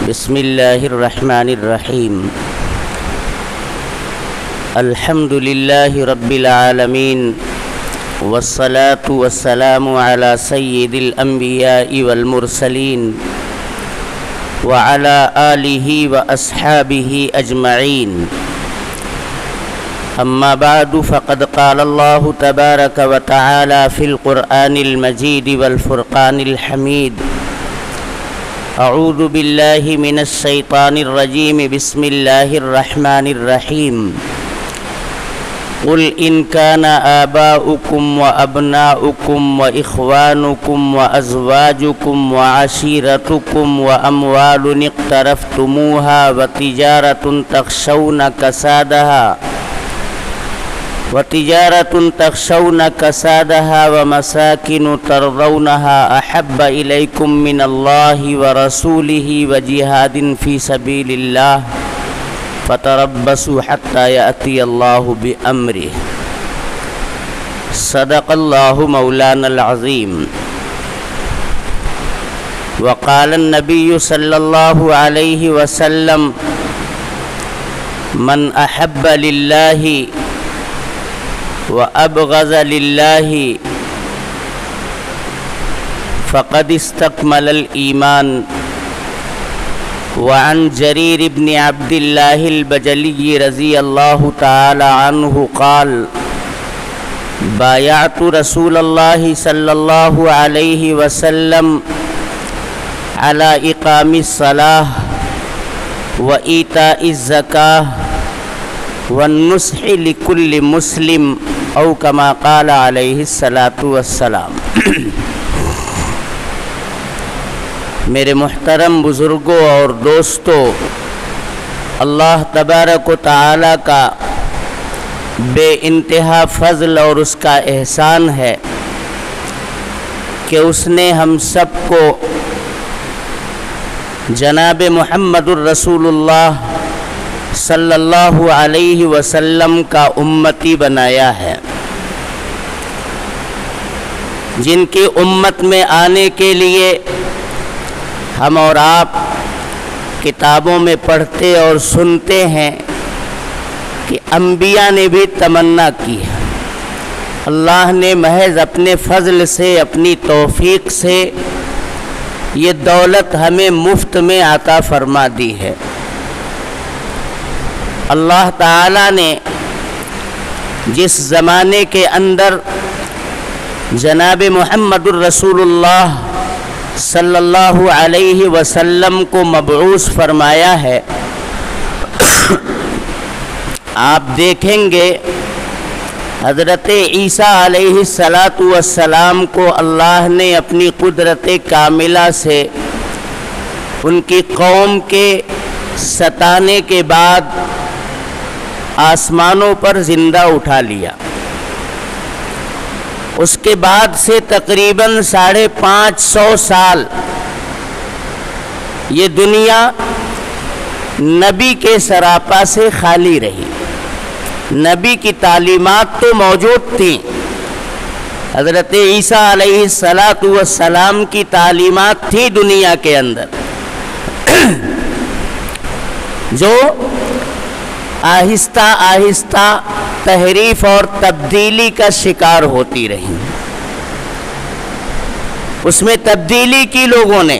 بسم اللہ الرحمن الرحیم الحمد للہ رب العالمین والصلاة والسلام علی سید الانبیاء والمرسلین وعلی آلہ واصحابہ اجمعین اما بعد فقد قال اللہ تبارک وتعالی فی القرآن المجید والفرقان الحمید اعوذ باللہ من الشیطان الرجیم بسم اللہ الرحمن الرحیم قل ان کان آباؤکم وابناؤکم واخوانکم وازواجکم وعشیرتکم واموال اقترفتموها وتجارة تخشون ومساكن ترضونها أحب إليكم من الله ورسوله وجهاد في سبيل الله فتربصوا حتى يأتي الله بأمره صدق الله مولانا العظيم وقال النبي صلى الله عليه وسلم من أحب لله وأبغض لله فقد استكمل الإيمان وعن جرير بن عبد الله البجلي رضي الله تعالى عنه قال بايعت رسول الله صلى الله عليه وسلم على إقام الصلاة وإيتاء الزكاة والنصح لكل مسلم او کما قال علیہ الصلاۃ والسلام۔ میرے محترم بزرگوں اور دوستوں، اللہ تبارک و تعالی کا بے انتہا فضل اور اس کا احسان ہے کہ اس نے ہم سب کو جناب محمد الرسول اللہ صلی اللہ علیہ وسلم کا امتی بنایا ہے، جن کی امت میں آنے کے لیے ہم اور آپ کتابوں میں پڑھتے اور سنتے ہیں کہ انبیاء نے بھی تمنا کی ہے۔ اللہ نے محض اپنے فضل سے، اپنی توفیق سے یہ دولت ہمیں مفت میں عطا فرما دی ہے۔ اللہ تعالیٰ نے جس زمانے کے اندر جناب محمد الرسول اللہ صلی اللہ علیہ وسلم کو مبعوث فرمایا ہے، آپ دیکھیں گے حضرت عیسیٰ علیہ السلام کو اللہ نے اپنی قدرت کاملہ سے ان کی قوم کے ستانے کے بعد آسمانوں پر زندہ اٹھا لیا۔ اس کے بعد سے تقریباً 550 سال یہ دنیا نبی کے سراپا سے خالی رہی۔ نبی کی تعلیمات تو موجود تھیں، حضرت عیسیٰ علیہ السلام کی تعلیمات تھی دنیا کے اندر، جو آہستہ آہستہ تحریف اور تبدیلی کا شکار ہوتی رہی۔ اس میں تبدیلی کی لوگوں نے،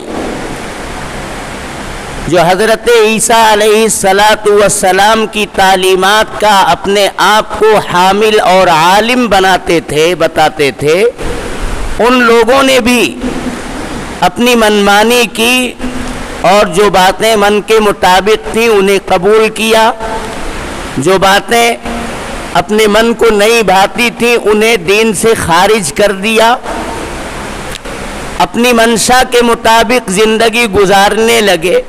جو حضرت عیسیٰ علیہ السلام کی تعلیمات کا اپنے آپ کو حامل اور عالم بتاتے تھے، ان لوگوں نے بھی اپنی منمانی کی اور جو باتیں من کے مطابق تھیں انہیں قبول کیا، جو باتیں اپنے من کو نہیں بھاتی تھیں انہیں دین سے خارج کر دیا، اپنی منشا کے مطابق زندگی گزارنے لگے،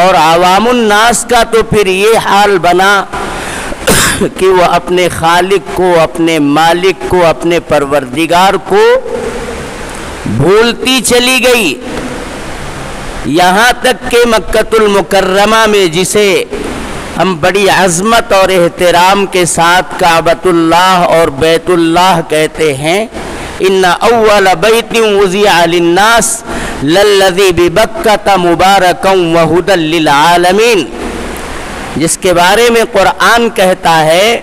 اور عوام الناس کا تو پھر یہ حال بنا کہ وہ اپنے خالق کو، اپنے مالک کو، اپنے پروردگار کو بھولتی چلی گئی، یہاں تک کہ مکۃ المکرمہ میں جسے ہم بڑی عظمت اور احترام کے ساتھ کعبۃ اللہ اور بیت اللہ کہتے ہیں، ان اول بیت وضع للناس للذی ببکۃ مبارکا وہدی للعالمین، جس کے بارے میں قرآن کہتا ہے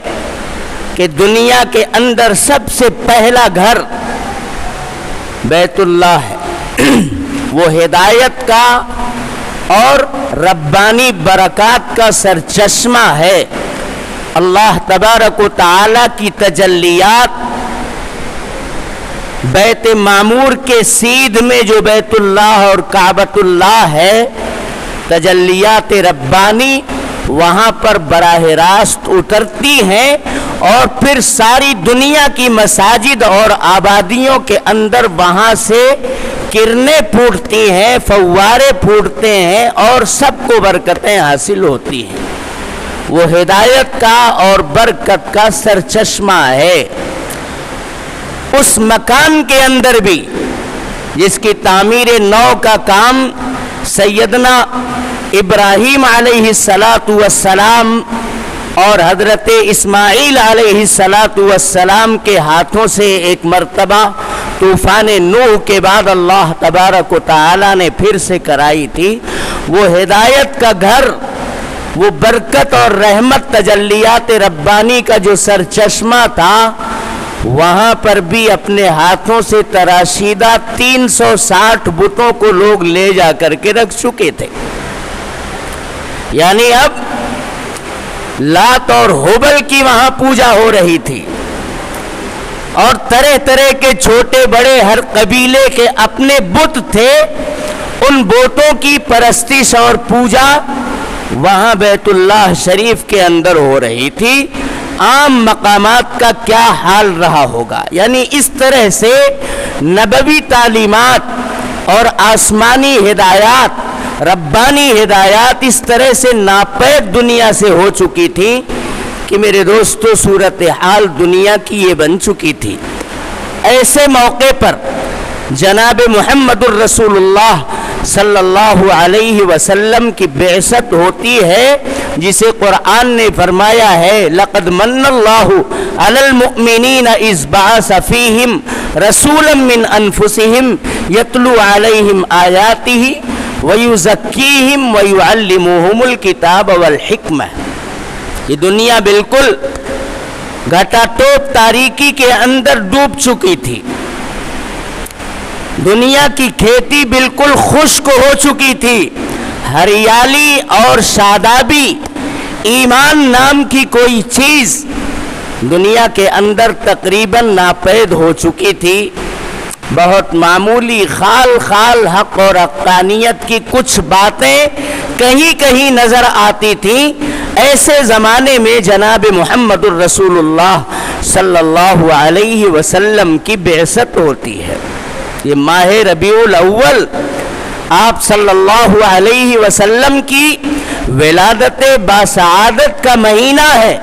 کہ دنیا کے اندر سب سے پہلا گھر بیت اللہ ہے، وہ ہدایت کا اور ربانی برکات کا سرچشمہ ہے۔ اللہ تبارک و تعالی کی تجلیات بیت معمور کے سیدھ میں جو بیت اللہ اور کعبۃ اللہ ہے، تجلیات ربانی وہاں پر براہ راست اترتی ہیں اور پھر ساری دنیا کی مساجد اور آبادیوں کے اندر وہاں سے کرنیں پھوٹتی ہیں، فوارے پھوٹتے ہیں اور سب کو برکتیں حاصل ہوتی ہیں۔ وہ ہدایت کا اور برکت کا سرچشمہ ہے۔ اس مکان کے اندر بھی جس کی تعمیر نو کا کام سیدنا ابراہیم علیہ السلام اور حضرت اسماعیل علیہ السلام کے ہاتھوں سے ایک مرتبہ طوفان نوح کے بعد اللہ تبارک و تعالی نے پھر سے کرائی تھی۔ وہ ہدایت کا گھر، وہ برکت اور رحمت تجلیات ربانی کا جو سرچشمہ تھا، وہاں پر بھی اپنے ہاتھوں سے تراشیدہ 360 بتوں کو لوگ لے جا کر کے رکھ چکے تھے۔ یعنی اب لات اور ہبل کی وہاں پوجا ہو رہی تھی، اور طرح طرح کے چھوٹے بڑے ہر قبیلے کے اپنے بت تھے، ان بتوں کی پرستش اور پوجا وہاں بیت اللہ شریف کے اندر ہو رہی تھی۔ عام مقامات کا کیا حال رہا ہوگا؟ یعنی اس طرح سے نبوی تعلیمات اور آسمانی ہدایات، ربانی ہدایات اس طرح سے ناپید دنیا سے ہو چکی تھی کہ میرے دوستو صورتحال دنیا کی یہ بن چکی تھی۔ ایسے موقع پر جناب محمد الرسول اللہ صلی اللہ علیہ وسلم کی بعثت ہوتی ہے، جسے قرآن نے فرمایا ہے لَقَدْ مَنَّ اللَّهُ عَلَى الْمُؤْمِنِينَ إِذْ بَعَثَ فِيهِمْ رَسُولًا مِّنْ أَنفُسِهِمْ يَتْلُو عَلَيْهِمْ آيَاتِهِ وَيُزَكِّيهِمْ وَيُعَلِّمُهُمُ الْكِتَابَ وَالْحِكْمَةَ۔ یہ دنیا بالکل گھٹا ٹوپ تاریکی کے اندر ڈوب چکی تھی، دنیا کی کھیتی بالکل خشک ہو چکی تھی، ہریالی اور شادابی، ایمان نام کی کوئی چیز دنیا کے اندر تقریباً ناپید ہو چکی تھی۔ بہت معمولی خال خال حق اور حقانیت کی کچھ باتیں کہیں کہیں نظر آتی تھیں۔ ایسے زمانے میں جناب محمد الرسول اللہ صلی اللہ علیہ وسلم کی بعثت ہوتی ہے۔ یہ ماہ ربیع الاول آپ صلی اللہ علیہ وسلم کی ولادت باسعادت کا مہینہ ہے۔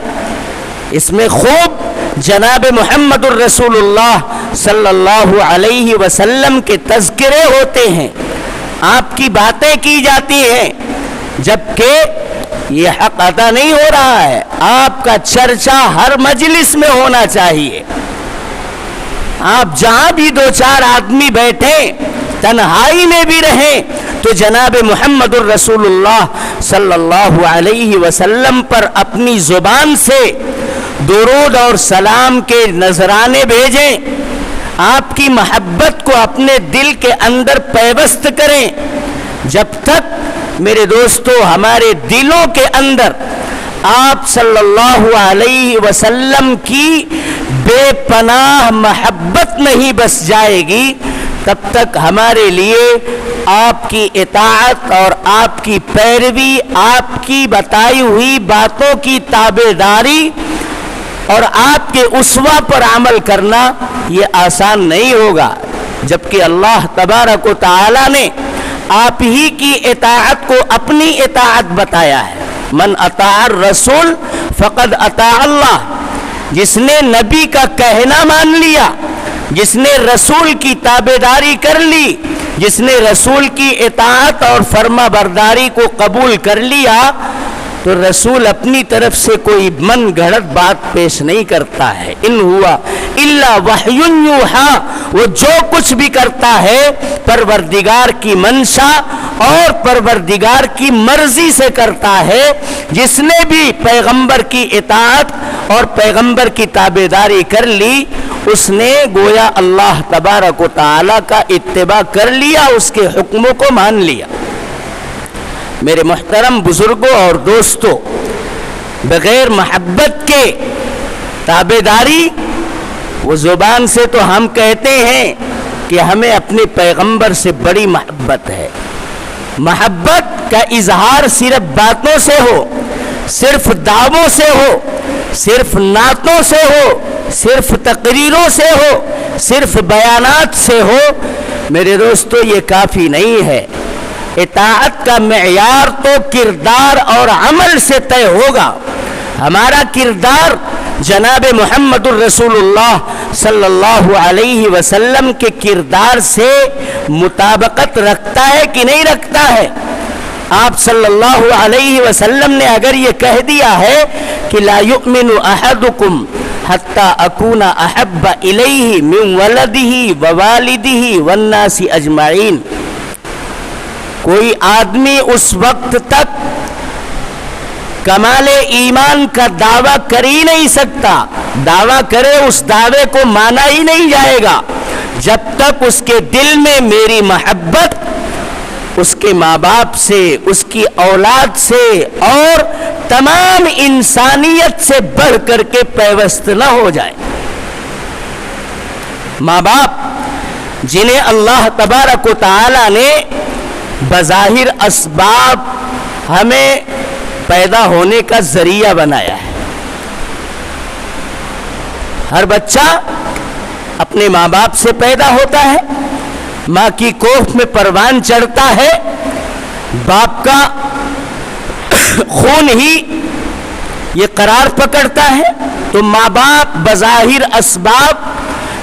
اس میں خوب جناب محمد الرسول اللہ صلی اللہ علیہ وسلم کے تذکرے ہوتے ہیں، آپ کی باتیں کی جاتی ہیں، جبکہ یہ حق ادا نہیں ہو رہا ہے۔ آپ کا چرچا ہر مجلس میں ہونا چاہیے۔ آپ جہاں بھی دو چار آدمی بیٹھیں، تنہائی میں بھی رہیں، تو جناب محمد الرسول اللہ صلی اللہ علیہ وسلم پر اپنی زبان سے درود اور سلام کے نذرانے بھیجیں، آپ کی محبت کو اپنے دل کے اندر پیوست کریں۔ جب تک میرے دوستو ہمارے دلوں کے اندر آپ صلی اللہ علیہ وسلم کی بے پناہ محبت نہیں بس جائے گی، تب تک ہمارے لیے آپ کی اطاعت اور آپ کی پیروی، آپ کی بتائی ہوئی باتوں کی تابعداری اور آپ کے اسوہ پر عمل کرنا یہ آسان نہیں ہوگا، جبکہ اللہ تبارک و تعالی نے آپ ہی کی اطاعت کو اپنی اطاعت بتایا ہے۔ من اطاع الرسول فقد اطاع اللہ، جس نے نبی کا کہنا مان لیا، جس نے رسول کی تابعداری کر لی، جس نے رسول کی اطاعت اور فرما برداری کو قبول کر لیا، تو رسول اپنی طرف سے کوئی من گھڑت بات پیش نہیں کرتا ہے. ان ہوا الا وحی یوحا، وہ جو کچھ بھی کرتا ہے پروردگار کی منشا اور پروردگار کی مرضی سے کرتا ہے. جس نے بھی پیغمبر کی اطاعت اور پیغمبر کی تابعداری کر لی اس نے گویا اللہ تبارک و تعالی کا اتباع کر لیا، اس کے حکموں کو مان لیا. میرے محترم بزرگوں اور دوستوں، بغیر محبت کے تابعداری، وہ زبان سے تو ہم کہتے ہیں کہ ہمیں اپنے پیغمبر سے بڑی محبت ہے. محبت کا اظہار صرف باتوں سے ہو، صرف دعووں سے ہو، صرف نعتوں سے ہو، صرف تقریروں سے ہو، صرف بیانات سے ہو، میرے دوستو یہ کافی نہیں ہے. اطاعت کا معیار تو کردار اور عمل سے طے ہوگا. ہمارا کردار جناب محمد الرسول اللہ صلی اللہ علیہ وسلم کے کردار سے مطابقت رکھتا ہے کہ نہیں رکھتا ہے؟ آپ صلی اللہ علیہ وسلم نے اگر یہ کہہ دیا ہے کہ لا یؤمن احدکم حتی اکون احب الیہ من ولدہ ووالدہ والناس اجمعین، کوئی آدمی اس وقت تک کمال ایمان کا دعویٰ کر ہی نہیں سکتا، دعویٰ کرے اس دعوے کو مانا ہی نہیں جائے گا جب تک اس کے دل میں میری محبت اس کے ماں باپ سے، اس کی اولاد سے اور تمام انسانیت سے بڑھ کر کے پیوست نہ ہو جائے. ماں باپ جنہیں اللہ تبارک و تعالی نے بظاہر اسباب ہمیں پیدا ہونے کا ذریعہ بنایا ہے. ہر بچہ اپنے ماں باپ سے پیدا ہوتا ہے، ماں کی کوکھ میں پروان چڑھتا ہے، باپ کا خون ہی یہ قرار پکڑتا ہے. تو ماں باپ بظاہر اسباب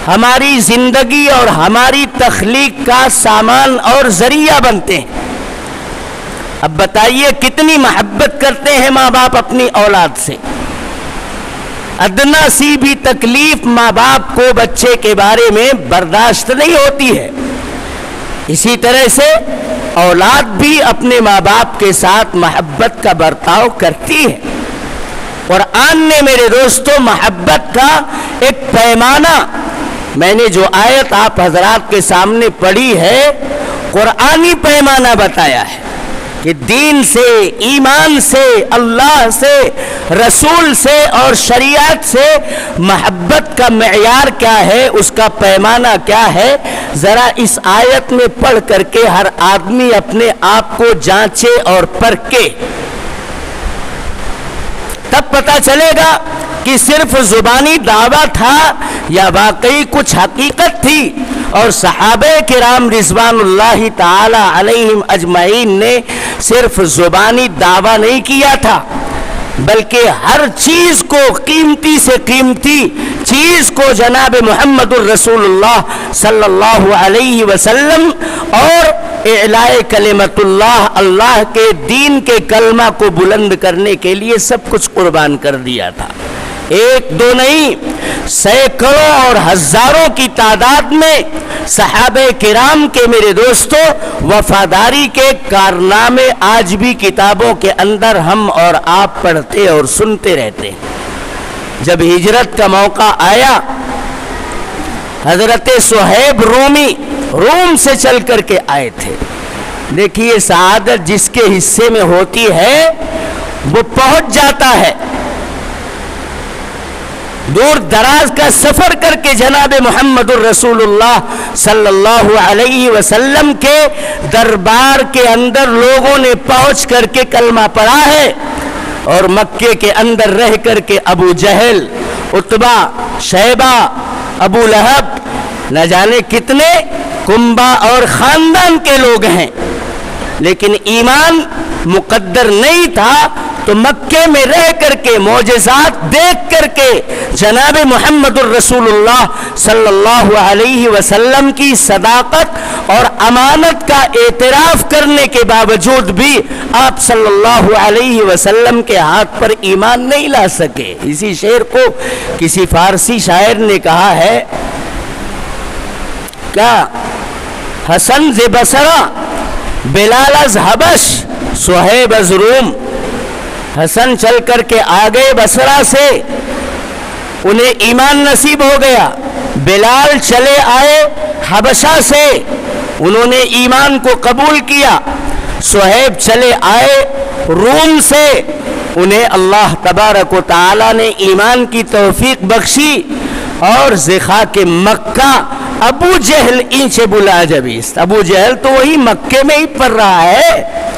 ہماری زندگی اور ہماری تخلیق کا سامان اور ذریعہ بنتے ہیں. اب بتائیے کتنی محبت کرتے ہیں ماں باپ اپنی اولاد سے. ادنا سی بھی تکلیف ماں باپ کو بچے کے بارے میں برداشت نہیں ہوتی ہے. اسی طرح سے اولاد بھی اپنے ماں باپ کے ساتھ محبت کا برتاؤ کرتی ہے. قرآن نے میرے دوستوں محبت کا ایک پیمانہ، میں نے جو آیت آپ حضرات کے سامنے پڑھی ہے قرآنی پیمانہ بتایا ہے کہ دین سے، ایمان سے، اللہ سے، رسول سے اور شریعت سے محبت کا معیار کیا ہے، اس کا پیمانہ کیا ہے. ذرا اس آیت میں پڑھ کر کے ہر آدمی اپنے آپ کو جانچے اور پرکھے، تب پتہ چلے گا کہ صرف زبانی دعویٰ تھا یا واقعی کچھ حقیقت تھی. اور صحابہ کرام رضوان اللہ تعالی علیہم اجمعین نے صرف زبانی دعویٰ نہیں کیا تھا بلکہ ہر چیز کو، قیمتی سے قیمتی چیز کو جناب محمد الرسول اللہ صلی اللہ علیہ وسلم اور اعلاء کلمت اللہ، اللہ کے دین کے کلمہ کو بلند کرنے کے لیے سب کچھ قربان کر دیا تھا. ایک دو نہیں، سینکڑوں اور ہزاروں کی تعداد میں صحابہ کرام کے میرے دوستوں وفاداری کے کارنامے آج بھی کتابوں کے اندر ہم اور آپ پڑھتے اور سنتے رہتے ہیں. جب ہجرت کا موقع آیا، حضرت صہیب رومی روم سے چل کر کے آئے تھے. دیکھیے سعادت جس کے حصے میں ہوتی ہے وہ پہنچ جاتا ہے. دور دراز کا سفر کر کے جناب محمد الرسول اللہ صلی اللہ علیہ وسلم کے دربار کے اندر لوگوں نے پہنچ کر کے کلمہ پڑھا ہے. اور مکے کے اندر رہ کر کے ابو جہل، عتبہ، شیبہ، ابو لہب، نہ جانے کتنے کنبہ اور خاندان کے لوگ ہیں، لیکن ایمان مقدر نہیں تھا تو مکے میں رہ کر کے معجزات دیکھ کر کے جناب محمد الرسول اللہ صلی اللہ علیہ وسلم کی صداقت اور امانت کا اعتراف کرنے کے باوجود بھی آپ صلی اللہ علیہ وسلم کے ہاتھ پر ایمان نہیں لا سکے. اسی شعر کو کسی فارسی شاعر نے کہا ہے کیا حسن ز بصرہ بلال از حبش صہیب از روم. حسن چل کر کے آگے بصرہ سے انہیں ایمان نصیب ہو گیا. بلال چلے آئے حبشہ سے انہوں نے ایمان کو قبول کیا. صہیب چلے آئے روم سے انہیں اللہ تبارک و تعالی نے ایمان کی توفیق بخشی. اور زخاک مکہ ابو جہل اینچے بلا جبیست. ابو جہل تو وہی مکے میں ہی پڑھ رہا ہے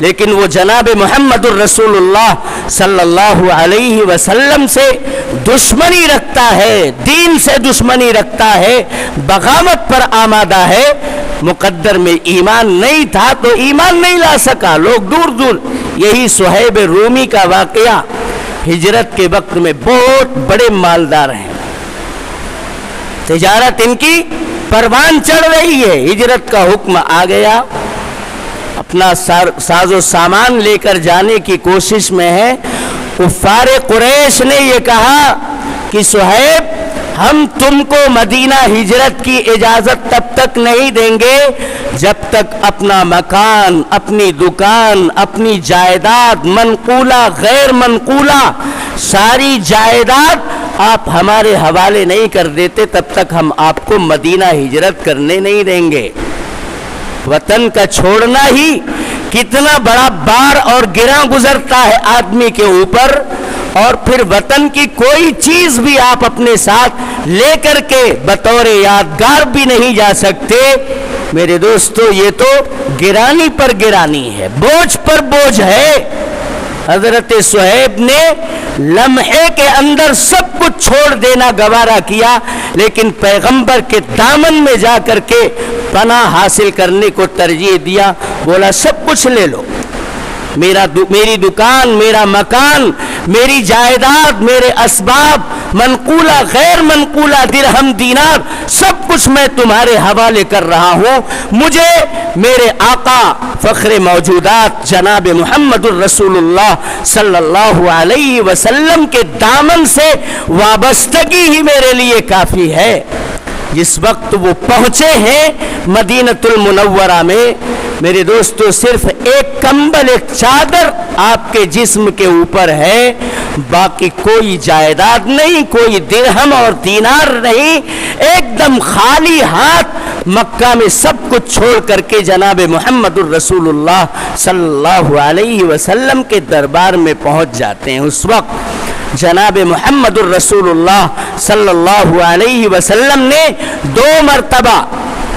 لیکن وہ جناب محمد الرسول اللہ صلی اللہ علیہ وسلم سے دشمنی رکھتا ہے, دین سے دشمنی رکھتا ہے, بغاوت پر آمادہ ہے. مقدر میں ایمان نہیں تھا تو ایمان نہیں لا سکا. لوگ دور دور. یہی صہیب رومی کا واقعہ, ہجرت کے وقت میں بہت بڑے مالدار ہیں, تجارت ان کی پروان چڑھ رہی ہے. ہجرت کا حکم آ گیا, اپنا ساز و سامان لے کر جانے کی کوشش میں ہے. کفار قریش نے یہ کہا کہ صہیب ہم تم کو مدینہ ہجرت کی اجازت تب تک نہیں دیں گے جب تک اپنا مکان, اپنی دکان, اپنی جائیداد, منقولہ غیر منقولہ ساری جائیداد آپ ہمارے حوالے نہیں کر دیتے تب تک ہم آپ کو مدینہ ہجرت کرنے نہیں دیں گے. وطن کا چھوڑنا ہی کتنا بڑا بار اور گراں گزرتا ہے آدمی کے اوپر, اور پھر وطن کی کوئی چیز بھی آپ اپنے ساتھ لے کر کے بطور یادگار بھی نہیں جا سکتے. میرے دوستو یہ تو گرانی پر گرانی ہے, بوجھ پر بوجھ ہے. حضرت صہیب نے لمحے کے اندر سب کچھ چھوڑ دینا گوارا کیا, لیکن پیغمبر کے دامن میں جا کر کے پناہ حاصل کرنے کو ترجیح دیا. بولا سب کچھ لے لو, میری دکان, میرا مکان, میری جائیداد, میرے اسباب, منقولہ غیر منقولہ درہم دینار, سب کچھ میں تمہارے حوالے کر رہا ہوں. مجھے میرے آقا فخر موجودات جناب محمد الرسول اللہ صلی اللہ علیہ وسلم کے دامن سے وابستگی ہی میرے لیے کافی ہے. جس وقت وہ پہنچے ہیں مدینۃ المنورہ میں, میرے دوستو صرف ایک کمبل, ایک چادر آپ کے جسم کے اوپر ہے, باقی کوئی جائیداد نہیں, کوئی درہم اور دینار نہیں. ایک دم خالی ہاتھ مکہ میں سب کچھ چھوڑ کر کے جناب محمد الرسول اللہ صلی اللہ علیہ وسلم کے دربار میں پہنچ جاتے ہیں. اس وقت جناب محمد الرسول اللہ صلی اللہ علیہ وسلم نے 2 مرتبہ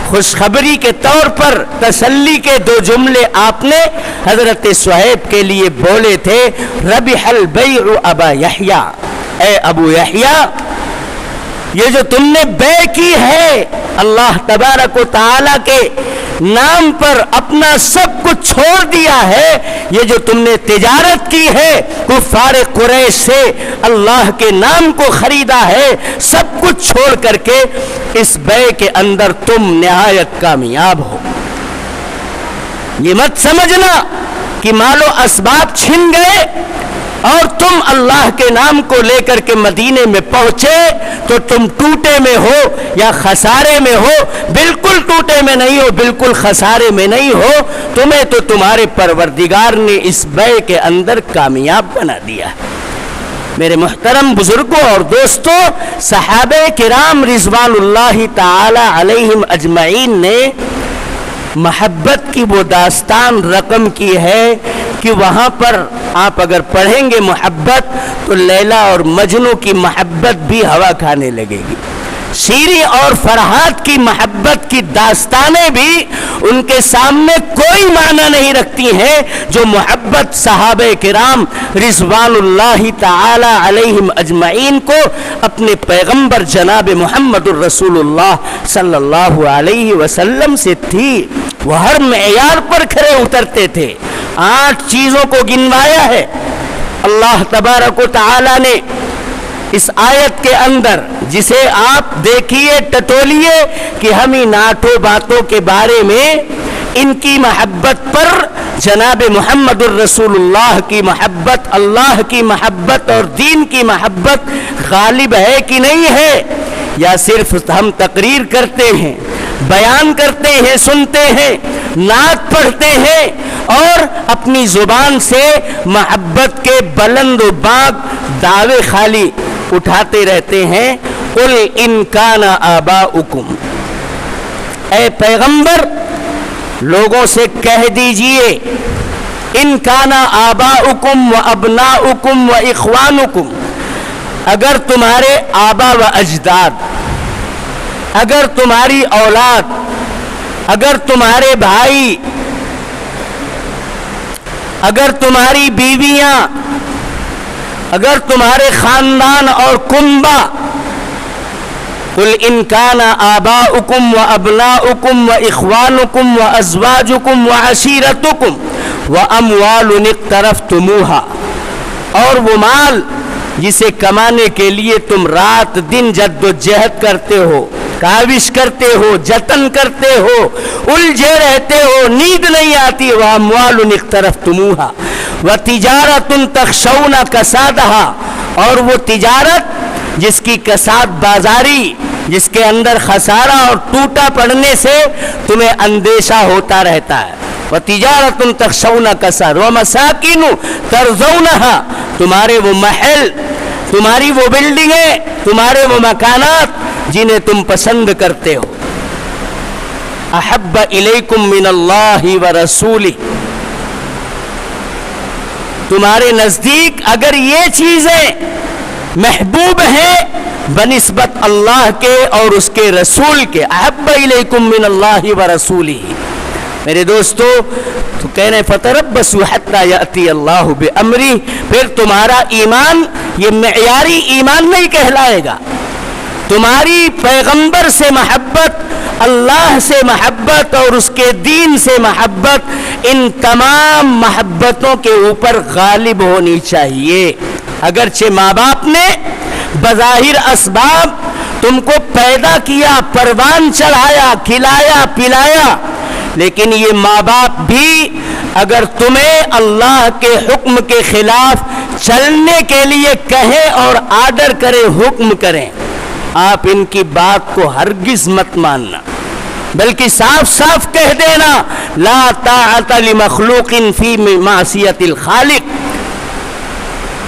خوشخبری کے طور پر تسلی کے 2 جملے آپ نے حضرت صہیب کے لیے بولے تھے. ربح البیع ابا یحییٰ, اے ابو یحییٰ یہ جو تم نے بے کی ہے اللہ تبارک و تعالی کے نام پر, اپنا سب کچھ چھوڑ دیا ہے, یہ جو تم نے تجارت کی ہے کفار قریش سے, اللہ کے نام کو خریدا ہے, سب کچھ چھوڑ کر کے اس بے کے اندر تم نہایت کامیاب ہو. یہ مت سمجھنا کہ مال و اسباب چھن گئے اور تم اللہ کے نام کو لے کر کے مدینے میں پہنچے تو تم ٹوٹے میں ہو یا خسارے میں ہو. بالکل ٹوٹے میں نہیں ہو, بالکل خسارے میں نہیں ہو. تمہیں تو تمہارے پروردگار نے اس بیع کے اندر کامیاب بنا دیا. میرے محترم بزرگوں اور دوستوں, صحابہ کرام رضوان اللہ تعالی علیہم اجمعین نے محبت کی وہ داستان رقم کی ہے کہ وہاں پر آپ اگر پڑھیں گے محبت تو لیلا اور مجنو کی محبت بھی ہوا کھانے لگے گی. شیری اور فرحات کی محبت کی داستانیں بھی ان کے سامنے کوئی معنی نہیں رکھتی ہیں جو محبت صحابہ کرام رضوان اللہ تعالی علیہم اجمعین کو اپنے پیغمبر جناب محمد الرسول اللہ صلی اللہ علیہ وسلم سے تھی. وہ ہر معیار پر کھرے اترتے تھے. 8 چیزوں کو گنوایا ہے اللہ تبارک و تعالی نے اس آیت کے اندر، جسے آپ دیکھیے ٹٹولیے کہ ہم ان 8 باتوں کے بارے میں ان کی محبت پر جناب محمد الرسول اللہ کی محبت، اللہ کی محبت اور دین کی محبت غالب ہے کہ نہیں ہے، یا صرف ہم تقریر کرتے ہیں، بیان کرتے ہیں، سنتے ہیں، نعت پڑھتے ہیں اور اپنی زبان سے محبت کے بلند و باغ دعوے خالی اٹھاتے رہتے ہیں۔ قل ان کان آباؤکم، اے پیغمبر لوگوں سے کہہ دیجئے، ان کان آباؤکم و ابناؤکم و اخوانکم، اگر تمہارے آبا و اجداد، اگر تمہاری اولاد، اگر تمہارے بھائی، اگر تمہاری بیویاں، اگر تمہارے خاندان اور کنبہ، قل ان کان آباؤکم و ابناؤکم و اخوانکم و ازواجکم و عشیرتکم و اموال اقترفتموہا، اور وہ مال جسے کمانے کے لیے تم رات دن جد و جہد کرتے ہو، کاوش کرتے ہو، جتن کرتے ہو، الجھے رہتے ہو، نیند نہیں آتی، وَأَمْوَالٌ اقْتَرَفْتُمُوهَا وَتِجَارَةٌ تَخْشَوْنَ كَسَادَهَا، اور وہ تجارت جس کی کساد بازاری، جس کے اندر خسارہ اور ٹوٹا پڑنے سے تمہیں اندیشہ ہوتا رہتا ہے، وَتِجَارَةٌ تَخْشَوْنَ كَسَادَهَا وَمَسَاكِنُ تَرْضَوْنَهَا، تمہارے وہ محل، تمہاری وہ بلڈنگیں، تمہارے وہ مکانات جنہیں تم پسند کرتے ہو، احب الیکم من اللہ ورسولہ، تمہارے نزدیک اگر یہ چیزیں محبوب ہیں بنسبت اللہ کے اور اس کے رسول کے، احب الیکم من اللہ ورسولہ، میرے دوستو تو کہنے فتربصوا حتی یأتی اللہ بامرہ، پھر تمہارا ایمان یہ معیاری ایمان نہیں کہلائے گا، تمہاری پیغمبر سے محبت، اللہ سے محبت اور اس کے دین سے محبت، ان تمام محبتوں کے اوپر غالب ہونی چاہیے۔ اگرچہ ماں باپ نے بظاہر اسباب تم کو پیدا کیا، پروان چڑھایا، کھلایا پلایا، لیکن یہ ماں باپ بھی اگر تمہیں اللہ کے حکم کے خلاف چلنے کے لیے کہیں اور آرڈر کرے، حکم کریں، آپ ان کی بات کو ہرگز مت ماننا، بلکہ صاف صاف کہہ دینا، لا طاعت لمخلوق فی معصیت الخالق،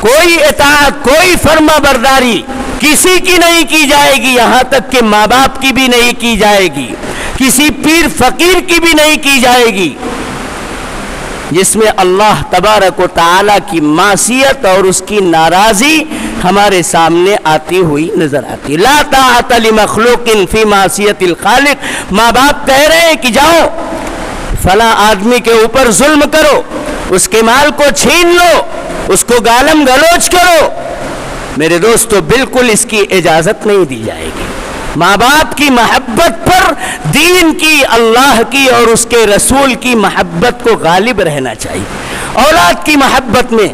کوئی اطاعت، کوئی فرما برداری کسی کی نہیں کی جائے گی، یہاں تک کہ ماں باپ کی بھی نہیں کی جائے گی، کسی پیر فقیر کی بھی نہیں کی جائے گی، جس میں اللہ تبارک و تعالی کی معصیت اور اس کی ناراضی ہمارے سامنے آتی ہوئی نظر آتی۔ لا طاعت لمخلوق فی معصیت الخالق، ماں باپ کہہ رہے ہیں کہ جاؤ فلاں آدمی کے اوپر ظلم کرو، اس کے مال کو چھین لو، اس کو گالم گلوچ کرو، میرے دوستو بالکل اس کی اجازت نہیں دی جائے گی۔ ماں باپ کی محبت پر دین کی، اللہ کی اور اس کے رسول کی محبت کو غالب رہنا چاہیے۔ اولاد کی محبت میں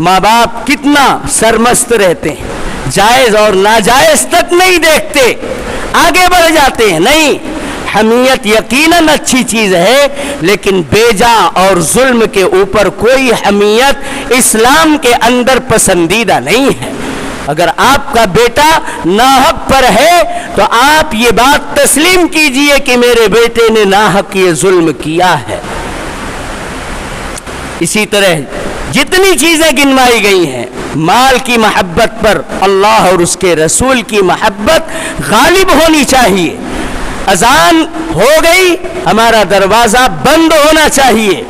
ماں باپ کتنا سرمست رہتے ہیں، جائز اور ناجائز تک نہیں دیکھتے، آگے بڑھ جاتے ہیں۔ نہیں، حمیت یقیناً اچھی چیز ہے، لیکن بیجا اور ظلم کے اوپر کوئی حمیت اسلام کے اندر پسندیدہ نہیں ہے۔ اگر آپ کا بیٹا ناحق پر ہے تو آپ یہ بات تسلیم کیجئے کہ میرے بیٹے نے ناحق یہ ظلم کیا ہے۔ اسی طرح جتنی چیزیں گنوائی گئی ہیں، مال کی محبت پر اللہ اور اس کے رسول کی محبت غالب ہونی چاہیے۔ اذان ہو گئی، ہمارا دروازہ بند ہونا چاہیے،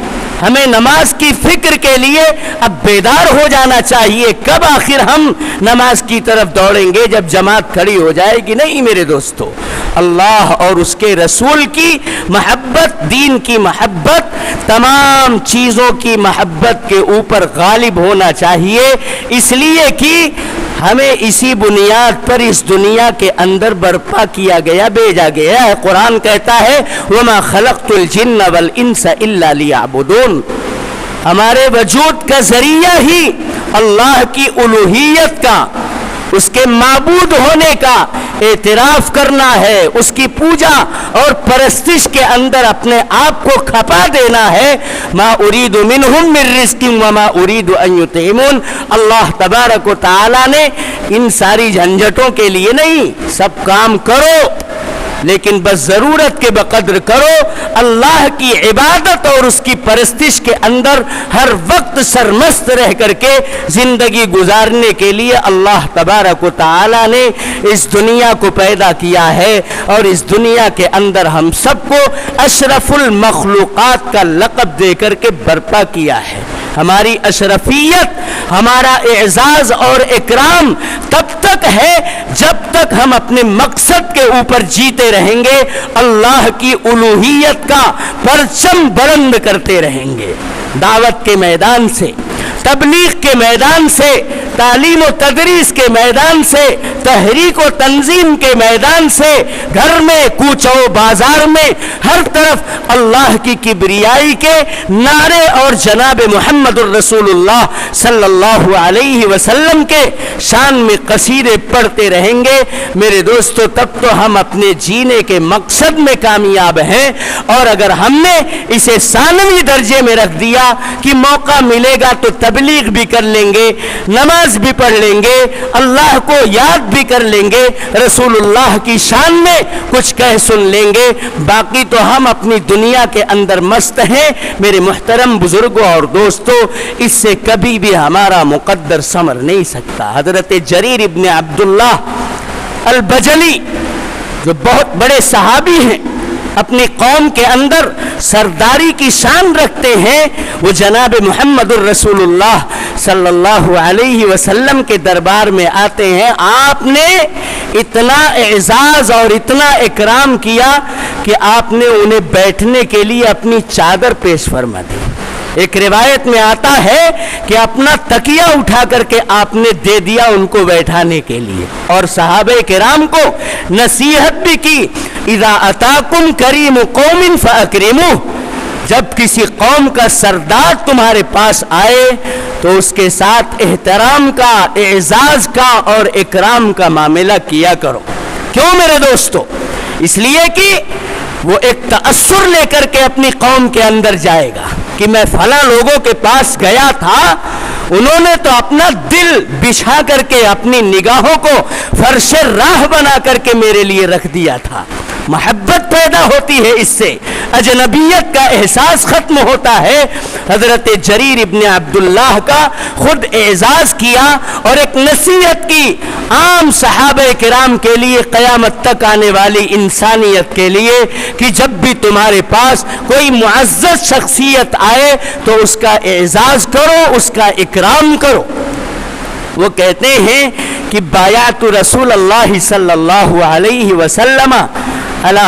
ہمیں نماز کی فکر کے لیے اب بیدار ہو جانا چاہیے۔ کب آخر ہم نماز کی طرف دوڑیں گے؟ جب جماعت کھڑی ہو جائے گی۔ نہیں میرے دوستو، اللہ اور اس کے رسول کی محبت، دین کی محبت، تمام چیزوں کی محبت کے اوپر غالب ہونا چاہیے، اس لیے کہ ہمیں اسی بنیاد پر اس دنیا کے اندر برپا کیا گیا، بھیجا گیا ہے۔ قرآن کہتا ہے وَمَا خَلَقْتُ الْجِنَّ وَالْإِنسَ إِلَّا لِيَعْبُدُونَ، ہمارے وجود کا ذریعہ ہی اللہ کی الوہیت کا، اس کے معبود ہونے کا اعتراف کرنا ہے، اس کی پوجا اور پرستش کے اندر اپنے آپ کو کھپا دینا ہے۔ ما اريد منهم من رزق وما اريد ان يطعمون، اللہ تبارک و تعالی نے ان ساری جھنجھٹوں کے لیے نہیں، سب کام کرو لیکن بس ضرورت کے بقدر کرو، اللہ کی عبادت اور اس کی پرستش کے اندر ہر وقت سرمست رہ کر کے زندگی گزارنے کے لیے اللہ تبارک و تعالی نے اس دنیا کو پیدا کیا ہے، اور اس دنیا کے اندر ہم سب کو اشرف المخلوقات کا لقب دے کر کے برپا کیا ہے۔ ہماری اشرفیت، ہمارا اعزاز اور اکرام تب تک ہے جب تک ہم اپنے مقصد کے اوپر جیتے رہیں گے، اللہ کی الوہیت کا پرچم بلند کرتے رہیں گے۔ دعوت کے میدان سے، تبلیغ کے میدان سے، تعلیم و تدریس کے میدان سے، تحریک و تنظیم کے میدان سے، گھر میں، کوچوں بازار میں، ہر طرف اللہ کی کبریائی کے نعرے اور جناب محمد الرسول اللہ صلی اللہ علیہ وسلم کے شان میں قصیدے پڑھتے رہیں گے۔ میرے دوستو، تب تو ہم اپنے جینے کے مقصد میں کامیاب ہیں، اور اگر ہم نے اسے ثانوی درجے میں رکھ دیا کہ موقع ملے گا تو تبلیغ بھی کر لیں گے، نماز بھی پڑھ لیں گے، اللہ کو یاد بھی کر لیں گے، رسول اللہ کی شان میں کچھ کہہ سن لیں گے، باقی تو ہم اپنی دنیا کے اندر مست ہیں۔ میرے محترم بزرگوں اور دوستو، اس سے کبھی بھی ہمارا مقدر سنور نہیں سکتا۔ حضرت جریر ابن عبداللہ البجلی جو بہت بڑے صحابی ہیں، اپنی قوم کے اندر سرداری کی شان رکھتے ہیں، وہ جناب محمد الرسول اللہ صلی اللہ علیہ وسلم کے دربار میں آتے ہیں۔ آپ نے اتنا اعزاز اور اتنا اکرام کیا کہ آپ نے انہیں بیٹھنے کے لیے اپنی چادر پیش فرما دی۔ ایک روایت میں آتا ہے کہ اپنا تکیہ اٹھا کر کے آپ نے دے دیا ان کو بیٹھانے کے لیے، اور صحابہ کرام کو نصیحت بھی کی، اذا اتاکم کریم قوم فاکرموہ، جب کسی قوم کا سردار تمہارے پاس آئے تو اس کے ساتھ احترام کا، اعزاز کا اور اکرام کا معاملہ کیا کرو۔ کیوں میرے دوستو؟ اس لیے کہ وہ ایک تأثر لے کر کے اپنی قوم کے اندر جائے گا کہ میں فلاں لوگوں کے پاس گیا تھا، انہوں نے تو اپنا دل بچھا کر کے اپنی نگاہوں کو فرش راہ بنا کر کے میرے لیے رکھ دیا تھا۔ محبت پیدا ہوتی ہے، اس سے اجنبیت کا احساس ختم ہوتا ہے۔ حضرت جریر ابن عبداللہ کا خود اعزاز کیا اور ایک نصیحت کی عام صحابہ کرام کے لیے، قیامت تک آنے والی انسانیت کے لیے، کہ جب بھی تمہارے پاس کوئی معزز شخصیت آئے تو اس کا اعزاز کرو، اس کا اکرام کرو۔ وہ کہتے ہیں کہ بایعت رسول اللہ صلی اللہ علیہ وسلم علی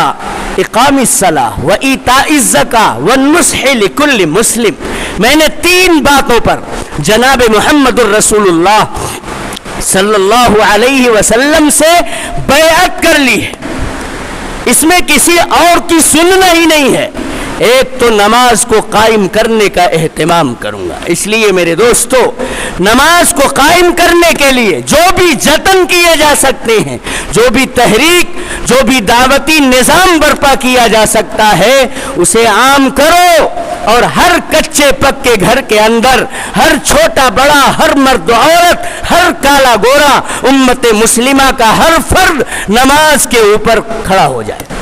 اقام الصلاۃ و ایتاء الزکاۃ والنصح لکل مسلم، میں نے 3 باتوں پر جناب محمد الرسول اللہ صلی اللہ علیہ وسلم سے بیعت کر لی ہے، اس میں کسی اور کی سننا ہی نہیں ہے۔ ایک تو نماز کو قائم کرنے کا اہتمام کروں گا، اس لیے میرے دوستو، نماز کو قائم کرنے کے لیے جو بھی جتن کیے جا سکتے ہیں، جو بھی تحریک، جو بھی دعوتی نظام برپا کیا جا سکتا ہے، اسے عام کرو، اور ہر کچے پکے گھر کے اندر، ہر چھوٹا بڑا، ہر مرد عورت، ہر کالا گورا، امت مسلمہ کا ہر فرد نماز کے اوپر کھڑا ہو جائے۔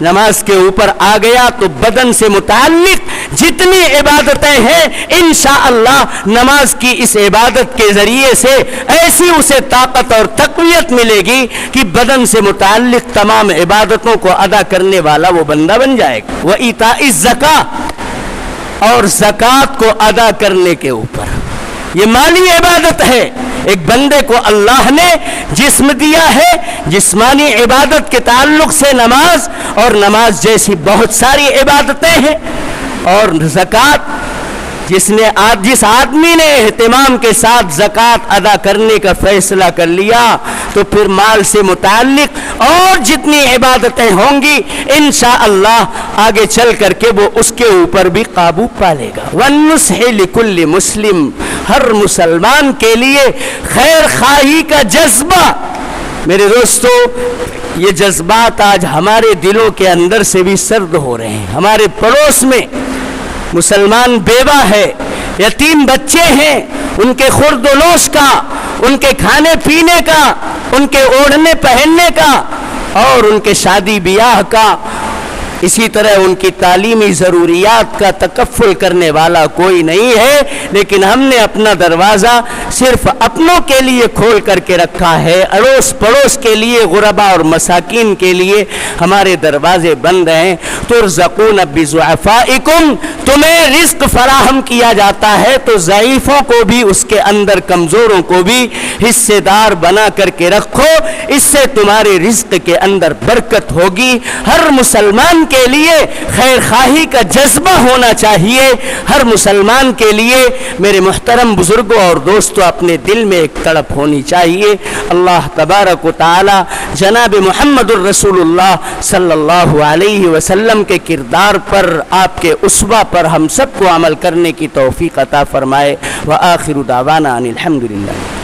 نماز کے اوپر آ گیا تو بدن سے متعلق جتنی عبادتیں ہیں، انشاءاللہ نماز کی اس عبادت کے ذریعے سے ایسی اسے طاقت اور تقویت ملے گی کہ بدن سے متعلق تمام عبادتوں کو ادا کرنے والا وہ بندہ بن جائے گا۔ وَإِيتَاءِ الزَّكَاةِ، اور زکوٰۃ کو ادا کرنے کے اوپر، یہ مالی عبادت ہے۔ ایک بندے کو اللہ نے جسم دیا ہے، جسمانی عبادت کے تعلق سے نماز، اور نماز جیسی بہت ساری عبادتیں ہیں، اور زکوٰۃ جس آدمی نے اہتمام کے ساتھ زکوٰۃ ادا کرنے کا فیصلہ کر لیا تو پھر مال سے متعلق اور جتنی عبادتیں ہوں گی انشاءاللہ آگے چل کر کے وہ اس کے اوپر بھی قابو پا لے گا۔ وَالنُّصْحِ لِكُلِّ مُسْلِمٍ، ہر مسلمان کے لیے خیر خواہی کا جذبہ. میرے دوستو، یہ جذبات آج ہمارے دلوں کے اندر سے بھی سرد ہو رہے ہیں. ہمارے پڑوس میں مسلمان بیوہ ہے، یتیم بچے ہیں، ان کے خورد و نوش کا، ان کے کھانے پینے کا، ان کے اوڑھنے پہننے کا اور ان کے شادی بیاہ کا، اسی طرح ان کی تعلیمی ضروریات کا تکفل کرنے والا کوئی نہیں ہے. لیکن ہم نے اپنا دروازہ صرف اپنوں کے لیے کھول کر کے رکھا ہے، اڑوس پڑوس کے لیے، غربا اور مساکین کے لیے ہمارے دروازے بند ہیں. ترزقون بضعفائکم، تمہیں رزق فراہم کیا جاتا ہے تو ضعیفوں کو بھی، اس کے اندر کمزوروں کو بھی حصے دار بنا کر کے رکھو، اس سے تمہارے رزق کے اندر برکت ہوگی. ہر مسلمان کے لیے خیر خواہی کا جذبہ ہونا چاہیے. ہر مسلمان کے لیے میرے محترم بزرگوں اور دوستوں اپنے دل میں ایک تڑپ ہونی چاہیے. اللہ تبارک و تعالی جناب محمد الرسول اللہ صلی اللہ علیہ وسلم کے کردار پر، آپ کے اسوہ پر ہم سب کو عمل کرنے کی توفیق عطا فرمائے. وآخر دعوانا ان الحمدللہ.